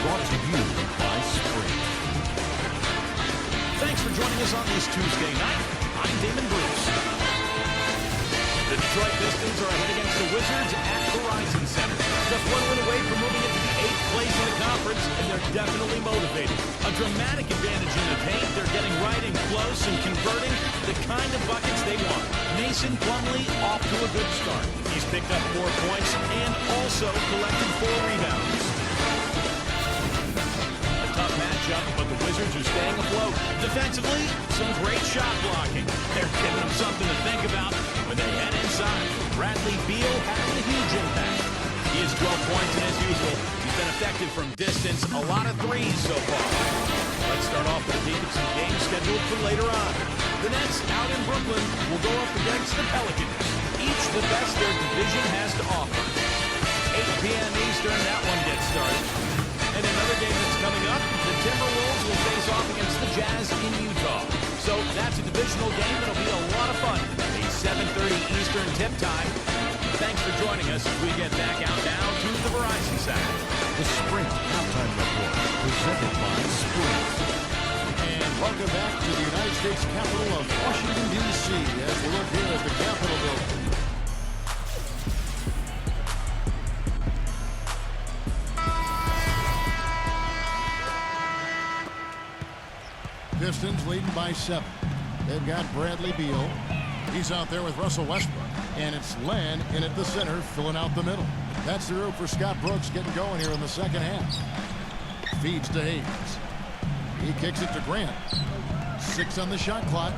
brought to you by Sprint. Thanks for joining us on this Tuesday night. I'm Damon Bruce. The Detroit Pistons are ahead against the Wizards at Verizon Center. Just one win away from moving into the 8th place in the conference, and they're definitely motivated. A dramatic advantage in the paint. They're getting right and close and converting the kind of buckets they want. Mason Plumlee off to a good start. He's picked up 4 points and also collected 4 rebounds. A tough matchup, but the Wizards are staying afloat. Defensively, some great shot blocking. They're giving them something to think about when they head inside. Bradley Beal has a huge impact. He has 12 points, and as usual, he's been effective from distance. A lot of threes so far. Let's start off with a peek at some games scheduled for later on. The Nets out in Brooklyn will go up against the Pelicans. Each the best their division has to offer. 8 p.m. Eastern, that one gets started. And another game that's coming up, the Timberwolves will face off against the Jazz in Utah. So that's a divisional game that'll be a lot of fun. A 7:30 Eastern tip time. Thanks for joining us as we get back out now to the Verizon Center. The Sprint Halftime Report, presented by Sprint. And welcome back to the United States capital of Washington, D.C. as we look here at the Capitol building. Pistons leading by 7. They've got Bradley Beal. He's out there with Russell Westbrook. And it's Len in at the center, filling out the middle. That's the room for Scott Brooks getting going here in the second half. Feeds to Hayes. He kicks it to Grant. 6 on the shot clock.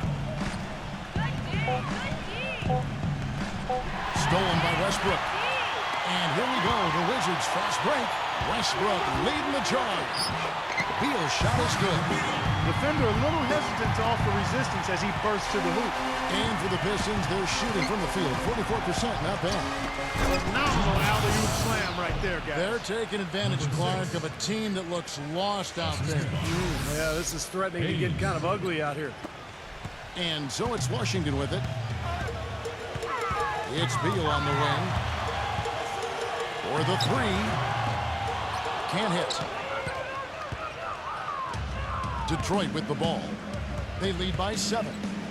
Stolen by Westbrook. And here we go, the Wizards fast break. Westbrook leading the charge. Beal's shot is good. Defender a little hesitant to offer resistance as he bursts to the hoop. And for the Pistons, they're shooting from the field. 44%, not bad. Phenomenal alley-oop slam right there, guys. They're taking advantage, Clark, of a team that looks lost out there. Yeah, this is threatening to get kind of ugly out here. And so it's Washington with it. It's Beal on the wing. For the 3. Can't hit. Detroit with the ball. They lead by 7.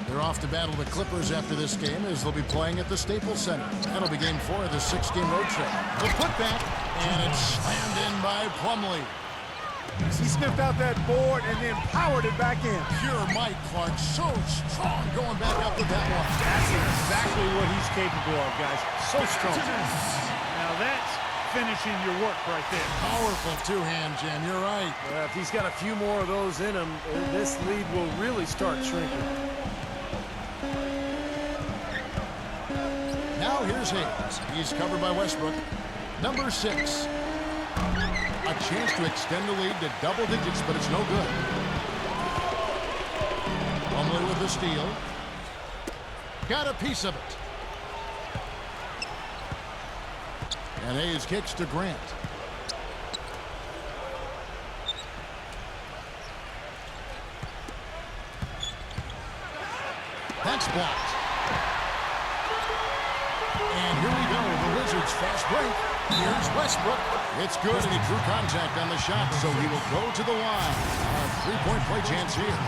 They're off to battle the Clippers after this game as they'll be playing at the Staples Center. That'll be game 4 of the 6-game road trip. The putback, and it's slammed in by Plumlee. He sniffed out that board and then powered it back in. Pure Mike Clark, so strong going back up with that one. That's exactly what he's capable of, guys. So strong. Now that's finishing your work right there. Powerful two-hand jam, you're right. If he's got a few more of those in him, this lead will really start shrinking. Now here's Hayes. He's covered by Westbrook. Number 6. A chance to extend the lead to double digits, but it's no good. Plumlee with the steal. Got a piece of it. And Hayes kicks to Grant. That's blocked. And here we go, the Wizards fast break. Here's Westbrook. It's good, and he drew contact on the shot, so he will go to the line. A 3-point play chance here.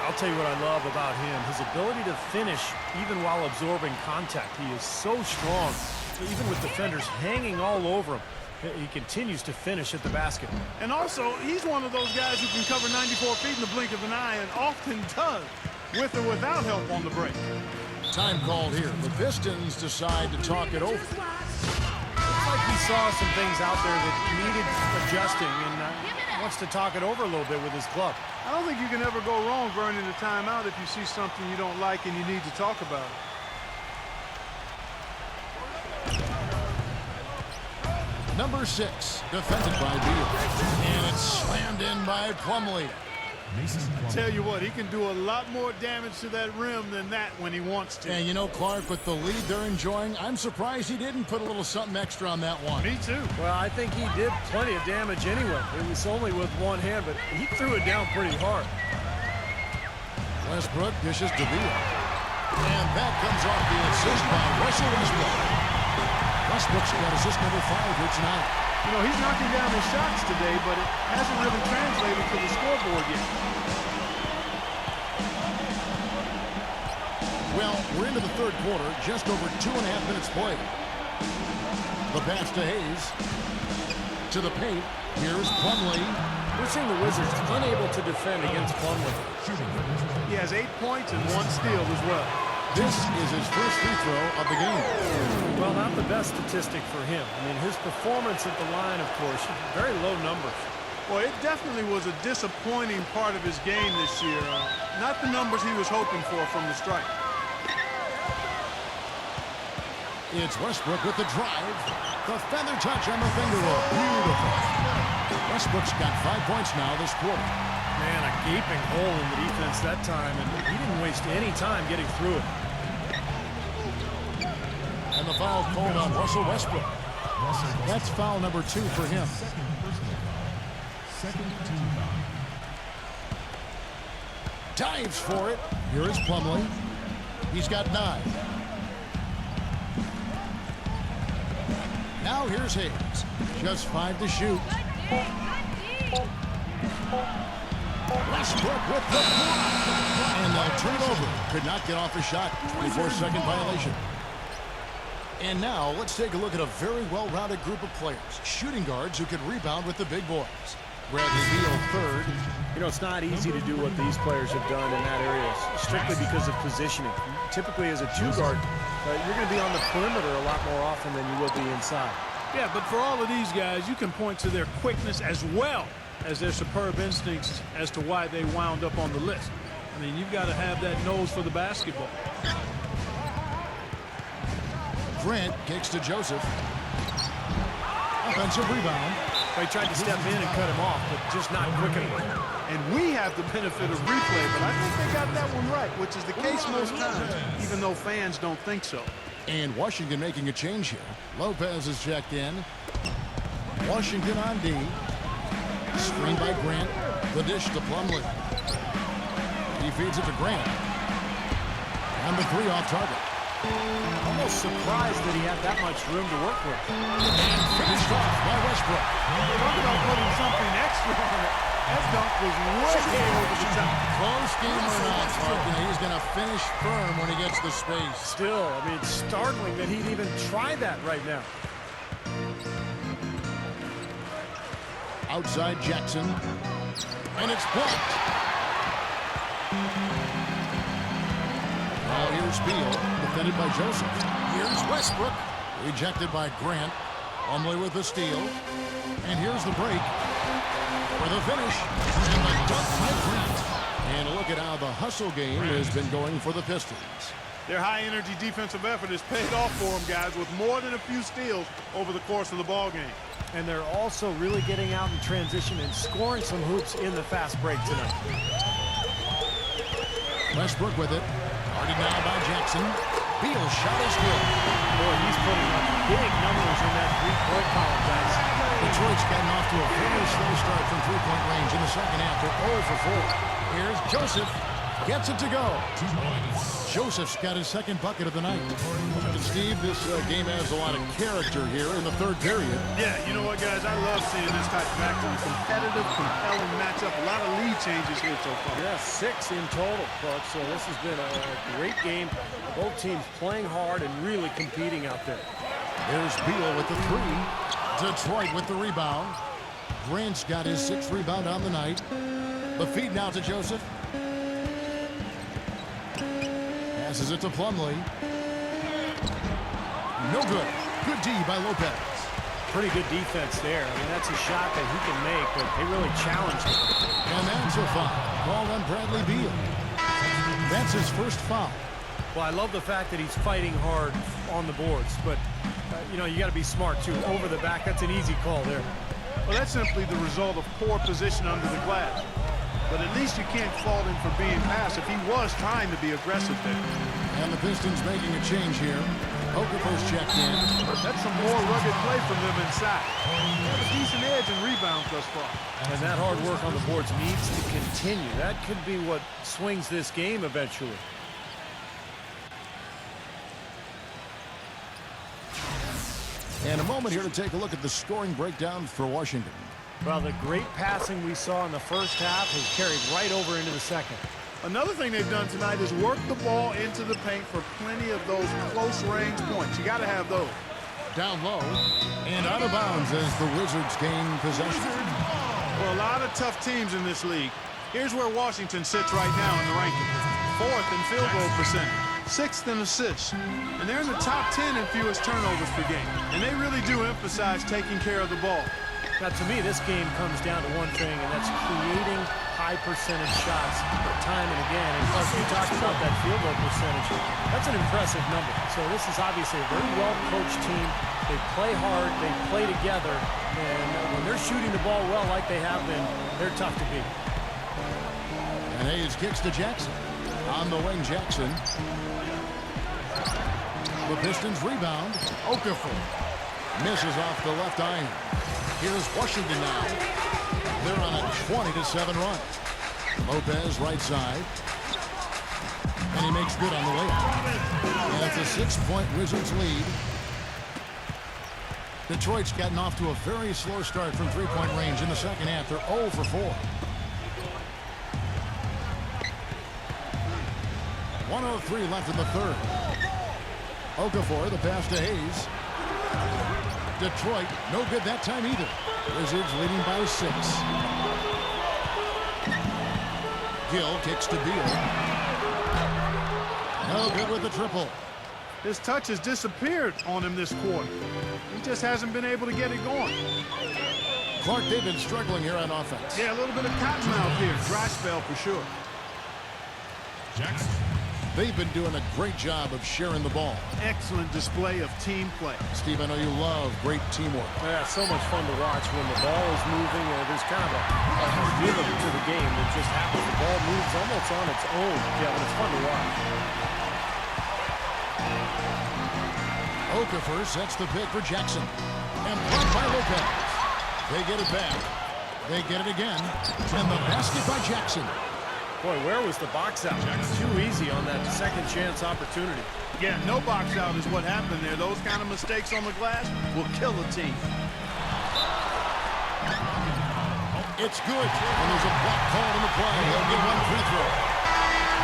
I'll tell you what I love about him, his ability to finish even while absorbing contact. He is so strong. Even with defenders hanging all over him, he continues to finish at the basket. And also, he's one of those guys who can cover 94 feet in the blink of an eye and often does, with or without help on the break. Time called here. The Pistons decide to talk it over. Looks like he saw some things out there that needed adjusting and wants to talk it over a little bit with his club. I don't think you can ever go wrong burning a timeout if you see something you don't like and you need to talk about it. Number 6, defended by Beal. And it's slammed in by Plumlee. I tell you what, he can do a lot more damage to that rim than that when he wants to. And you know, Clark, with the lead they're enjoying, I'm surprised he didn't put a little something extra on that one. Me too. Well, I think he did plenty of damage anyway. It was only with one hand, but he threw it down pretty hard. Westbrook dishes to Beal. And that comes off the assist by Russell Westbrook. Westbrook's got assist number 5 here tonight. You know, he's knocking down his shots today, but it hasn't really translated to the scoreboard yet. Well, we're into the third quarter, just over 2.5 minutes played. The pass to Hayes. To the paint. Here's Plumlee. We're seeing the Wizards unable to defend against Plumlee. He has 8 points and 1 steal as well. This is his first free throw of the game. Well, not the best statistic for him. I mean, his performance at the line, of course, very low numbers. Well, it definitely was a disappointing part of his game this year. Not the numbers he was hoping for from the stripe. It's Westbrook with the drive. The feather touch on the finger roll. Beautiful. Westbrook's got 5 points now this quarter. Man, a gaping hole in the defense that time, and he didn't waste any time getting through it. And the foul called on Russell Westbrook. That's foul number 2 for him. Second team foul. Dives for it. Here is Plumlee. He's got 9. Now here's Hayes. Just 5 to shoot. Westbrook with the block. And they'll turn it over. Could not get off the shot. 24-second violation. And now let's take a look at a very well-rounded group of players. Shooting guards who can rebound with the big boys. Bradley Beal third. You know, it's not easy to do what these players have done in that area, strictly because of positioning. Typically, as a 2-guard, you're going to be on the perimeter a lot more often than you will be inside. Yeah, but for all of these guys, you can point to their quickness as well as their superb instincts as to why they wound up on the list. I mean, you've got to have that nose for the basketball. Grant kicks to Joseph. Offensive rebound. They tried to step in and cut him off, but just not quick enough. And we have the benefit of replay, but I think they got that one right, which is the case most times, even though fans don't think so. And Washington making a change here. Lopez is checked in. Washington on D. Screen by Grant. The dish to Plumlee. He feeds it to Grant. Number 3 off target. Almost surprised that he had that much room to work with. And finished off by Westbrook. Talk about putting something extra on it. That dunk was way over the top. Close game or not, Clark, he's going to finish firm when he gets the space. Still, I mean, it's startling that he'd even try that right now. Outside Jackson. And it's blocked. Now here's Beal, defended by Joseph. Here's Westbrook, rejected by Grant. Plumlee with the steal. And here's the break for the finish. And the dunk by Grant. And look at how the hustle game has been going for the Pistons. Their high-energy defensive effort has paid off for them, guys, with more than a few steals over the course of the ball game. And they're also really getting out in transition and scoring some hoops in the fast break tonight. Westbrook with it. Guarded now by Jackson. Beal's shot is good. Boy, he's putting up big numbers in that three-point column, guys. Detroit's gotten off to a very slow start from three-point range in the second half. They're 0 for 4. Here's Joseph. Gets it to go. Joseph's got his second bucket of the night. And Steve, this game has a lot of character here in the third period. Yeah, you know what, guys? I love seeing this type of action. Competitive, compelling matchup. A lot of lead changes here so far. Yeah, 6 in total, folks. So this has been a great game. Both teams playing hard and really competing out there. There's Beal with the 3. Detroit with the rebound. Grant's got his 6th rebound on the night. The feed now to Joseph. Passes it to Plumlee. No good. Good D by Lopez. Pretty good defense there. I mean, that's a shot that he can make, but they really challenged him. And that's a foul called on Bradley Beal. That's his first foul. Well, I love the fact that he's fighting hard on the boards, but, you know, you got to be smart, too. Over the back, that's an easy call there. Well, that's simply the result of poor position under the glass. But at least you can't fault him for being passive. He was trying to be aggressive there. And the Pistons making a change here. Okafor's checked in. That's some more rugged play from them inside. They have a decent edge and rebound thus far. And that hard work on the boards needs to continue. That could be what swings this game eventually. And a moment here to take a look at the scoring breakdown for Washington. Well, the great passing we saw in the first half has carried right over into the second. Another thing they've done tonight is work the ball into the paint for plenty of those close-range points. You got to have those. Down low and out of bounds as the Wizards gain possession. Well, a lot of tough teams in this league. Here's where Washington sits right now in the rankings. 4th in field goal percentage, 6th in assists, and they're in the top 10 in fewest turnovers per game. And they really do emphasize taking care of the ball. Now, to me, this game comes down to one thing, and that's creating high percentage shots time and again. And plus, you talked about that field goal percentage. That's an impressive number. So this is obviously a very well-coached team. They play hard, they play together, and when they're shooting the ball well like they have been, they're tough to beat. And Hayes kicks to Jackson. On the wing, Jackson. The Pistons rebound. Okafor misses off the left iron. Here's Washington now. They're on a 20-7 run. Lopez right side. And he makes good on the layup. And it's a 6-point Wizards lead. Detroit's gotten off to a very slow start from three-point range in the second half. They're 0 for 4. 1:03 left in the third. Okafor, the pass to Hayes. Detroit, no good that time either. Wizards leading by 6. Gill kicks to Beal. No good with the triple. His touch has disappeared on him this quarter. He just hasn't been able to get it going. Clark, they've been struggling here on offense. Yeah, a little bit of cottonmouth here. Dry spell for sure. Jackson. They've been doing a great job of sharing the ball. Excellent display of team play. Steve, I know you love great teamwork. Yeah, so much fun to watch when the ball is moving. There's kind of a rhythm to the game that just happens. The ball moves almost on its own. Yeah, but it's fun to watch. Okafor sets the pick for Jackson. And blocked by Lopez. They get it back. They get it again. And the basket by Jackson. Boy, where was the box out? Too easy on that second chance opportunity. Yeah, no box out is what happened there. Those kind of mistakes on the glass will kill a team. It's good. And there's a block called in the play. He'll get one free throw.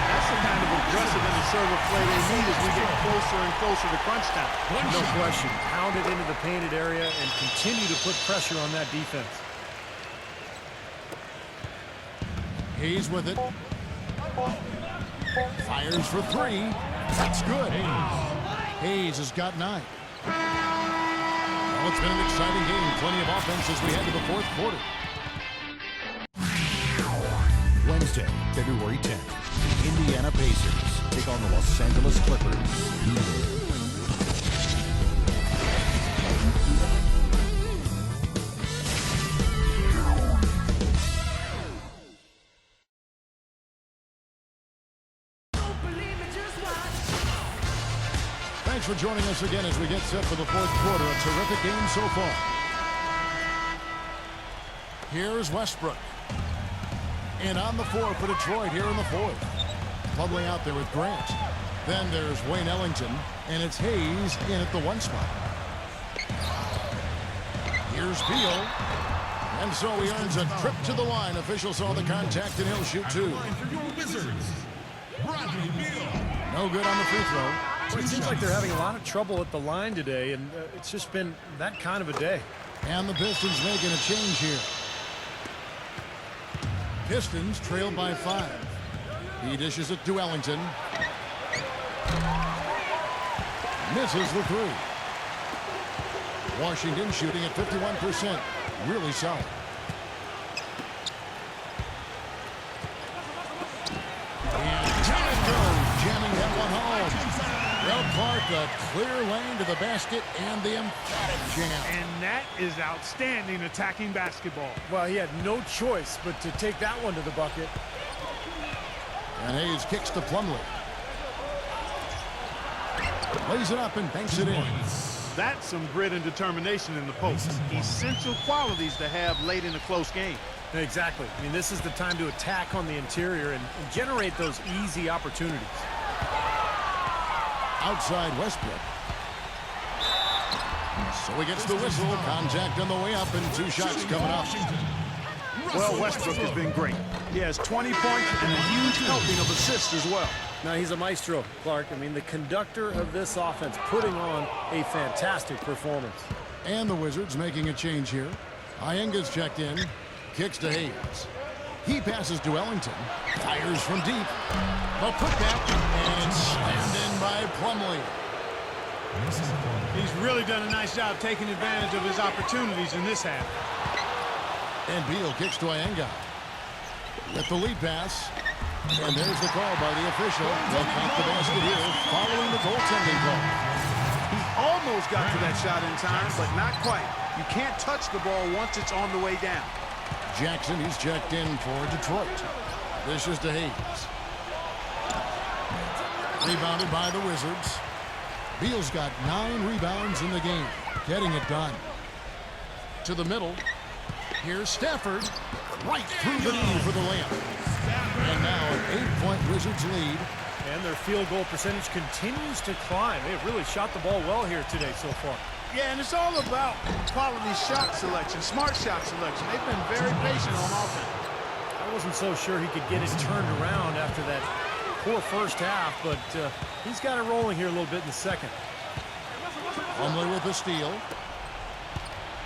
That's the kind of aggressive and assertive play they need as we get closer and closer to crunch time. No question. Pound it into the painted area and continue to put pressure on that defense. Hayes with it. Fires for 3. That's good. Hayes has got 9. Well, it's been an exciting game. Plenty of offense as we head to the fourth quarter. Wednesday, February 10th. Indiana Pacers take on the Los Angeles Clippers. Thanks for joining us again as we get set for the fourth quarter. A terrific game so far. Here's Westbrook. And on the floor for Detroit here in the fourth. Bubbling out there with Grant. Then there's Wayne Ellington. And it's Hayes in at the 1 spot. Here's Beal. And so he earns a trip to the line. Officials saw the contact and he'll shoot 2. No good on the free throw. Well, it seems like they're having a lot of trouble at the line today, and it's just been that kind of a day. And the Pistons making a change here. Pistons trail by 5. He dishes it to Ellington. Misses the 3. Washington shooting at 51%. Really solid. And down it goes, jamming that one home. Well, Clark, a clear lane to the basket and the emphatic jam. And that is outstanding attacking basketball. Well, he had no choice but to take that one to the bucket. And Hayes kicks to Plumlee. Lays it up and banks it in. That's some grit and determination in the post. Essential qualities to have late in a close game. Exactly. I mean, this is the time to attack on the interior and generate those easy opportunities. Outside Westbrook. So he gets the whistle. Contact on the way up and 2 shots coming up. Well, Westbrook has been great. He has 20 points and a huge helping of assists as well. Now, he's a maestro, Clark. I mean, the conductor of this offense, putting on a fantastic performance. And the Wizards making a change here. Iyenga's checked in. Kicks to Hayes. He passes to Ellington. Fires from deep. A putback. And it's slammed in by Plumlee. He's really done a nice job taking advantage of his opportunities in this half. And Beal kicks to Iyenga. With the lead pass. And there's the call by the official. They'll count the basket here following the goaltending call. He almost got to that shot in time, but not quite. You can't touch the ball once it's on the way down. Jackson, he's checked in for Detroit. This is to Hayes. Rebounded by the Wizards. Beal's got 9 rebounds in the game. Getting it done. To the middle. Here's Stafford. Right through the knee for the layup. And now an 8-point Wizards lead. And their field goal percentage continues to climb. They've really shot the ball well here today so far. Yeah, and it's all about quality shot selection, smart shot selection. They've been very patient on offense. I wasn't so sure he could get it turned around after that poor first half, but he's got it rolling here a little bit in the second. Plumlee with the steal.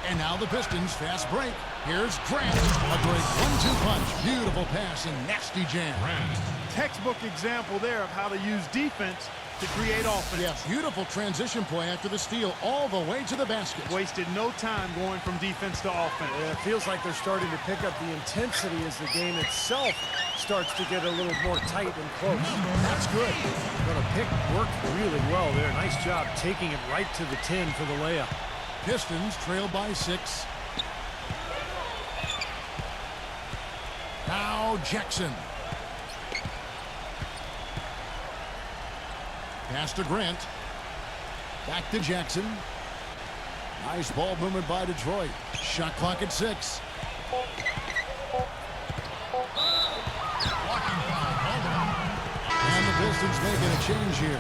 And now the Pistons fast break. Here's Grant. A great 1-2 punch. Beautiful pass and nasty jam. Textbook example there of how to use defense to create offense. Yeah, beautiful transition play after the steal all the way to the basket. Wasted no time going from defense to offense. Yeah, it feels like they're starting to pick up the intensity as the game itself starts to get a little more tight and close. That's good. But a pick worked really well there. Nice job taking it right to the 10 for the layup. Pistons trail by 6. Now Jackson. Pass to Grant. Back to Jackson. Nice ball movement by Detroit. Shot clock at 6. And the Pistons making a change here.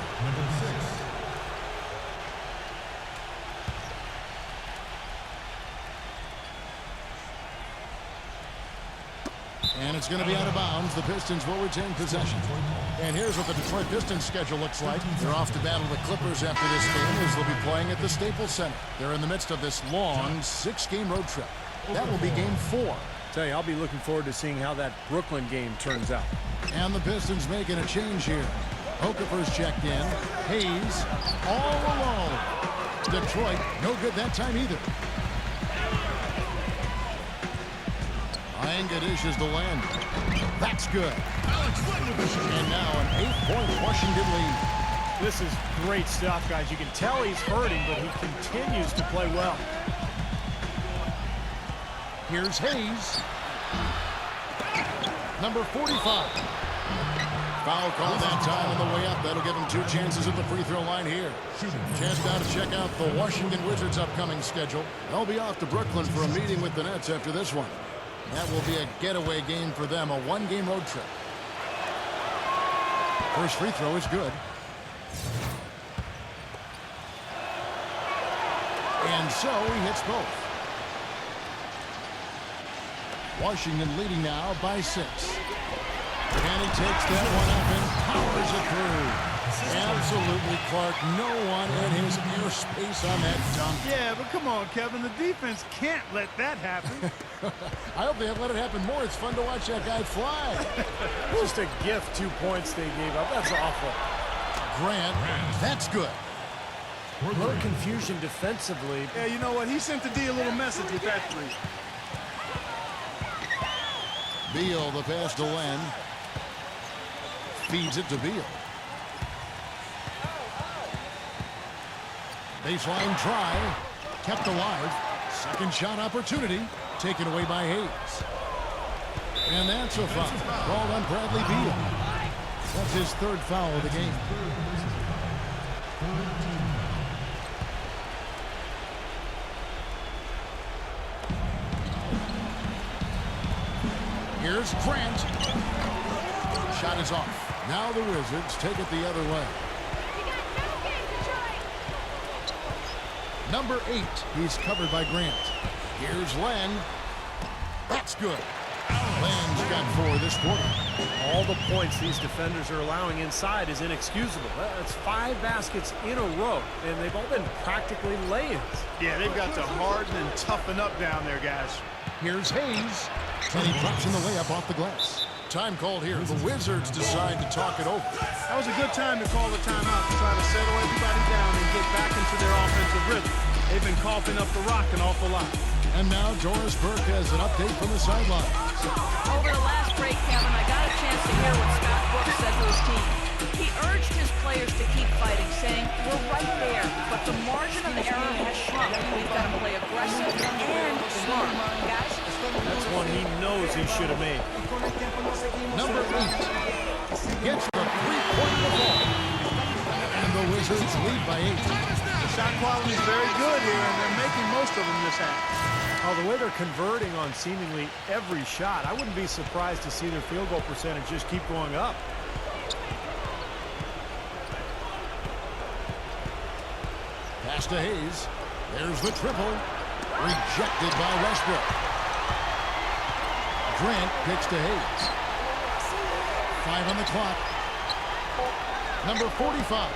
And it's going to be out of bounds. The Pistons will retain possession. And here's what the Detroit Pistons schedule looks like. They're off to battle the Clippers after this game as they'll be playing at the Staples Center. They're in the midst of this long 6-game road trip. That will be game 4. Tell you, I'll be looking forward to seeing how that Brooklyn game turns out. And the Pistons making a change here. Okafor's checked in. Hayes all alone. Detroit, no good that time either. Iyenga dishes to land. That's good. And now an 8-point Washington lead. This is great stuff, guys. You can tell he's hurting, but he continues to play well. Here's Hayes. Number 45. Foul call that time on the way up. That'll give him 2 chances at the free throw line here. Chance now to check out the Washington Wizards' upcoming schedule. They'll be off to Brooklyn for a meeting with the Nets after this one. That will be a getaway game for them, a 1-game road trip. First free throw is good. And so he hits both. Washington leading now by 6. And he takes that one up and powers it through. Absolutely, Clark. No one in his airspace on that dunk. Yeah, but come on, Kevin. The defense can't let that happen. I hope they let it happen more. It's fun to watch that guy fly. Just a gift, 2 points they gave up. That's awful. Grant, that's good. A little confusion defensively. Yeah, you know what? He sent the D a little message with that 3. Beal, the pass to Len. Feeds it to Beal. Baseline try. Kept alive. Second shot opportunity. Taken away by Hayes. And that's a foul. Called on Bradley Beal. That's his 3rd foul of the game. Here's Grant. Shot is off. Now the Wizards take it the other way. Number 8, he's covered by Grant. Here's Len. That's good. Len's got 4 this quarter. All the points these defenders are allowing inside is inexcusable. That's 5 baskets in a row, and they've all been practically lay-ins. Yeah, they've got to harden and toughen up down there, guys. Here's Hayes. And he drops in the layup off the glass. Time called here. The Wizards decide to talk it over. That was a good time to call the timeout to try to settle everybody down and get back into their offensive rhythm. They've been coughing up the rock an awful lot. And now Doris Burke has an update from the sideline. Over the last break, Kevin, I got a chance to hear what Scott Brooks said to his team. He urged his players to keep fighting, saying, we're right there, but the margin of error has shrunk. We've got to play aggressive and smart. Guys? That's one he knows he should have made. Number 8 gets the three-point ball. And the Wizards lead by 8. The shot quality is very good here, and they're making most of them this half. Oh, the way they're converting on seemingly every shot, I wouldn't be surprised to see their field goal percentage just keep going up. Pass to Hayes. There's the triple. Rejected by Westbrook. Grant picks to Hayes. 5 on the clock. Number 45.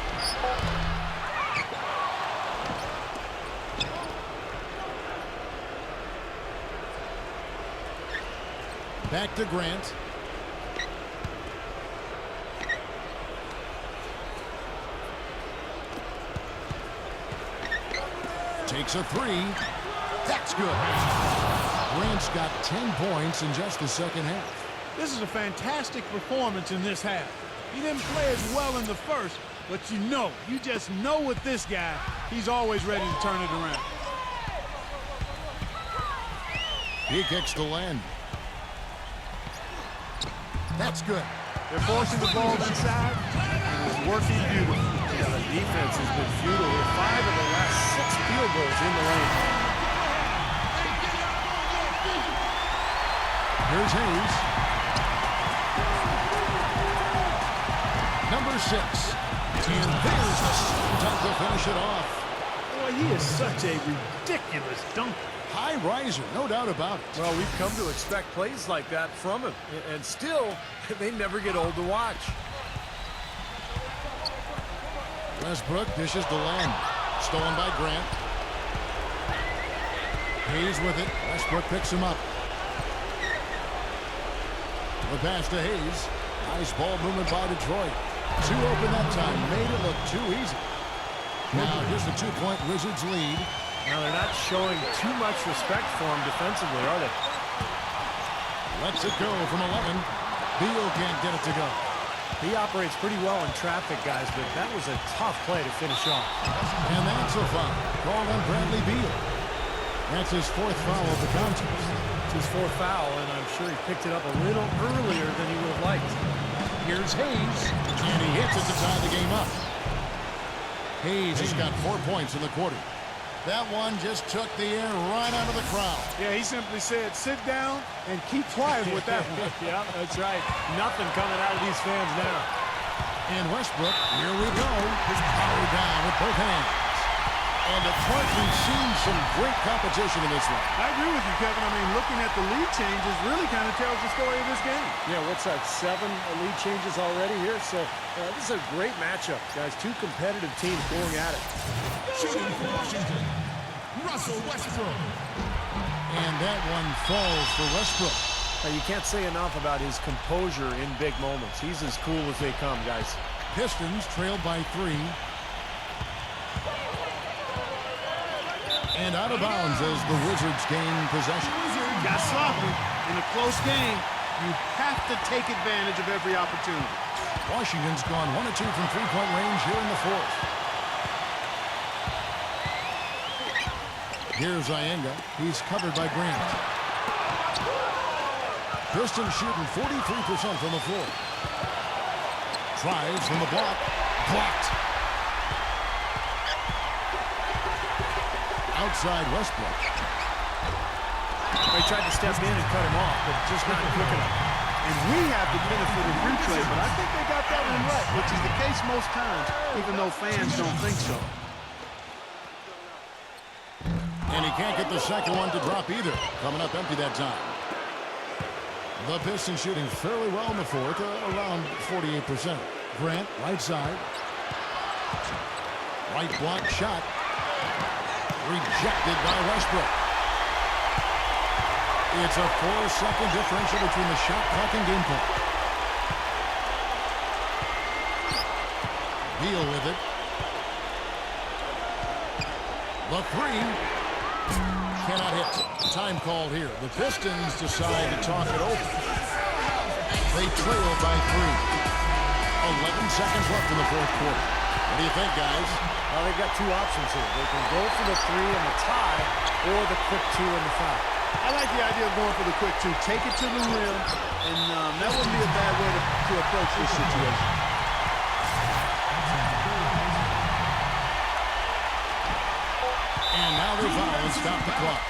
Back to Grant. Takes a 3. That's good. Grant's got 10 points in just the second half. This is a fantastic performance in this half. He didn't play as well in the first, but you just know with this guy, he's always ready to turn it around. He kicks to Len. That's good. They're forcing the ball inside, and it's working beautifully. Yeah, the defense has been futile with 5 of the last 6 field goals in the lane. Here's Hayes. Number 6. And there's the dunk to finish it off. Boy, he is such a ridiculous dunker. High riser, no doubt about it. Well, we've come to expect plays like that from him, and still, they never get old to watch. Westbrook dishes to Len. Stolen by Grant. Hayes with it. Westbrook picks him up. The pass to Hayes. Nice ball movement by Detroit. 2 open that time. Made it look too easy. Now here's the 2-point Wizards lead. Now, they're not showing too much respect for him defensively, are they? Lets it go from 11. Beal can't get it to go. He operates pretty well in traffic, guys, but that was a tough play to finish off. And that's a foul. Called on Bradley Beal. That's his 4th foul of the contest. It's his 4th foul, and I'm sure he picked it up a little earlier than he would have liked. Here's Hayes. And he hits it to tie the game up. Hayes has got 4 points in the quarter. That one just took the air right out of the crowd. Yeah, he simply said, sit down and keep quiet with that one. Yeah, that's right. Nothing coming out of these fans now. And Westbrook, here we go. His power down with both hands. And Detroit, we've seen some great competition in this one. I agree with you, Kevin. I mean, looking at the lead changes really kind of tells the story of this game. Yeah, what's that, 7 lead changes already here? So this is a great matchup, guys. 2 competitive teams going at it. Shooting for Washington, Russell Westbrook. And that one falls for Westbrook. Now, you can't say enough about his composure in big moments. He's as cool as they come, guys. Pistons trailed by 3. And out of bounds as the Wizards gain possession. Got sloppy. In a close game, you have to take advantage of every opportunity. Washington's gone 1 of 2 from 3-point range here in the 4th. Here's Ienga. He's covered by Grant. Pistons shooting 43% from the floor. Tries from the block. Blocked. Outside Westbrook. They tried to step in and cut him off, but just not quick enough. And we have the benefit of replay, but I think they got that one right, which is the case most times, even though fans don't think so. And he can't get the second one to drop either. Coming up empty that time. The Pistons shooting fairly well in the fourth, around 48%. Grant, right side. Right block shot. Rejected by Westbrook. It's a 4-second differential between the shot clock and game clock. Beal with it. The three. Cannot hit. Time called here. The Pistons decide to talk it over. They trail by 3. 11 seconds left in the fourth quarter. What do you think, guys? Well, they've got two options here. They can go for the 3 and the tie, or the quick 2 and the foul. I like the idea of going for the quick 2. Take it to the rim, and that wouldn't be a bad way to approach this situation. And now they foul and stop the clock.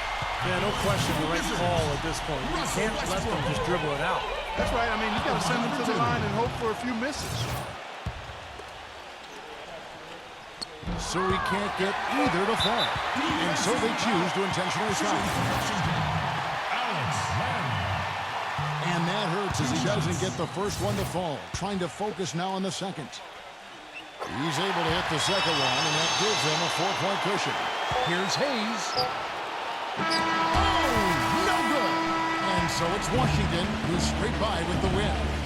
Yeah, no question the right call at this point. You can't let them just dribble it out. That's right. I mean, you got to send them to the line and hope for a few misses. So he can't get either to fall. And so they choose to intentionally foul. And that hurts as he doesn't get the first one to fall. Trying to focus now on the second. He's able to hit the second one, and that gives him a 4-point cushion. Here's Hayes. Oh, no good. And so it's Washington who's straight by with the win.